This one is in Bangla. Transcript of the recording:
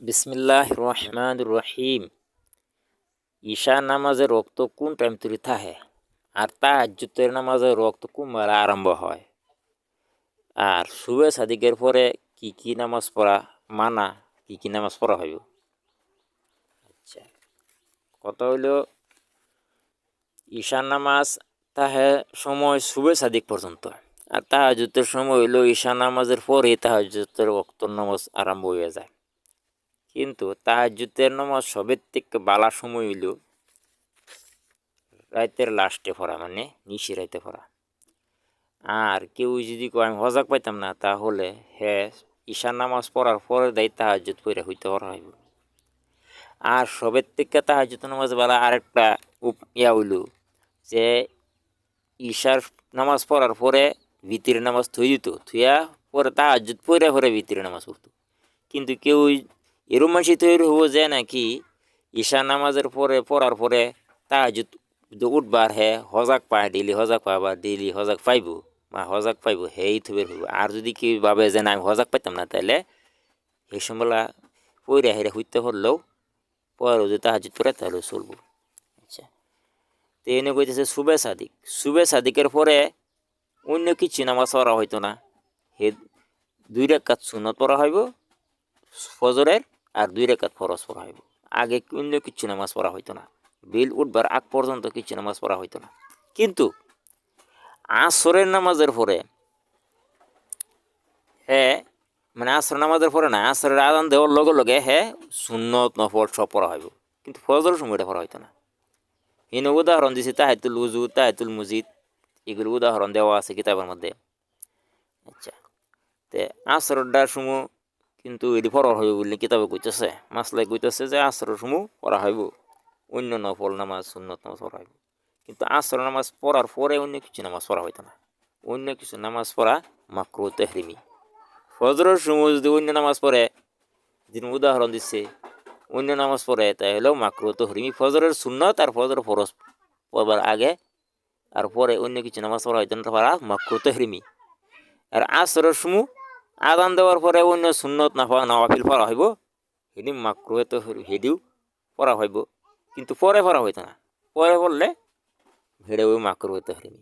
বিসমিল্লাহ রহমান রহিম। ঈশা নামাজের রক্ত কোন টাইম তৈরি থাকে আর তাহাজ্জুদের নামাজের রক্ত কোন বেলা আরম্ভ হয়, আর সুবে সাদিকের পরে কি কি নামাজ পড়া মানা, কি কি নামাজ পড়া হইব। আচ্ছা, কথা হইল ঈশার নামাজ তাহে সময় সুবে সাদিক পর্যন্ত, আর তাহাজ্জুদের সময় হইল ঈশা নামাজের পরে তাহাজ্জুদের রক্ত নামাজ আরম্ভ হয়ে যায়। কিন্তু তাহাজ্জুদের নামাজ সবের থেকে বালা সময় হইল রাইতের লাস্টে পড়া, মানে নিশি রাইতে পড়া। আর কেউ যদি কয় আমি হজাক পাইতাম না, তাহলে হ্যাঁ ঈশার নামাজ পড়ার পরে দেয় তাহাজ্জুদ পড়া হইতে পড়া হইব। আর সবের থেকে তাহাজ্জুদ নামাজ বালা আরেকটা হইল যে ঈশার নামাজ পড়ার পরে ভিতরে নামাজ থই দিত, থুয়া পরে তাহাজ্জুদ পড়া পরে ভিতরে নামাজ পড়তো। কিন্তু কেউ এরম মানুষই তৈরি হবো যে নাকি ঈশা নামাজের পরে পড়ার পরে তাহাজ্জুদ উঠবার হ্যাঁ হজাক পায়, ডেলি হজাক পায় বা ডেলি হজাক পাইব বা হজাক পাইব, হেই থুবের হইব। আর যদি কেউ ভাবে যে না আমি হজাক পাইতাম না, তাহলে এই সময়লা পইরা হেরে হইতে হলেও পরে যদি তাহাজ্জুদ পড়ে তাহলে চলবো। আচ্ছা, তো এনে কইতেছে সুবে সাদিক। সুবে সাদিকের পরে অন্য কিছু নামাজ পড়া হইতো না, হে 2 রাকাত সুন্নত পড়া হইব ফজরের, আর 2 রাকাত ফরজ পড়া হইব। আগে অন্য কিছু নামাজ পড়া হইতো না, বিল উঠবার আগ পর্যন্ত কিছু নামাজ পড়া হইতো না। কিন্তু আসরের নামাজের পরে হ্যাঁ, মানে আসর নামাজের পরে না, আসরের আজান দেওয়ার লগে লগে হ্যাঁ সুন্নত নফল সব পড়া হইব, কিন্তু ফজরের সময়টা পড়া হইতো না। এনে উদাহরণ দিছি তাহিয়াতুল উযু, তাহিয়াতুল মসজিদ, এগুলো উদাহরণ দেওয়া আছে কিতাবের মধ্যে। আচ্ছা, তে আসরটার সময় কিন্তু এটি পড়া হইব বলে কিতাবে কইতেছে, মাসলাই কইতেছে যে আসরের সময় পড়া হইব, অন্য নফল নামাজ সুন্নত নামাজ পড়া হইব। কিন্তু আসর নামাজ পড়ার পরে অন্য কিছু নামাজ পড়া হইতো না, অন্য কিছু নামাজ পড়া মাকরুহ তাহরিমি। ফজরের সময় যদি অন্য নামাজ পড়ে, যিনি উদাহরণ দিচ্ছে অন্য নামাজ পড়ে, তাহলেও মাকরুহ তাহরিমি। ফজরের সুন্নত আর ফজর ফরজ পড়বার আগে আর পরে অন্য কিছু নামাজ পড়া হইতো না, পড়া মাকরুহ তাহরিমি। আর আসরের সময় আজান দেওয়ার পরে অন্য সুন্নত নওয়াফিল পড়া হইব, হেডি মাকরুহ তাহরিমি, হেডিও পড়া হইব, কিন্তু পরে পড়া হইতো না। পরে পড়লে হেডে ওই মাকরুহ তাহরিমি।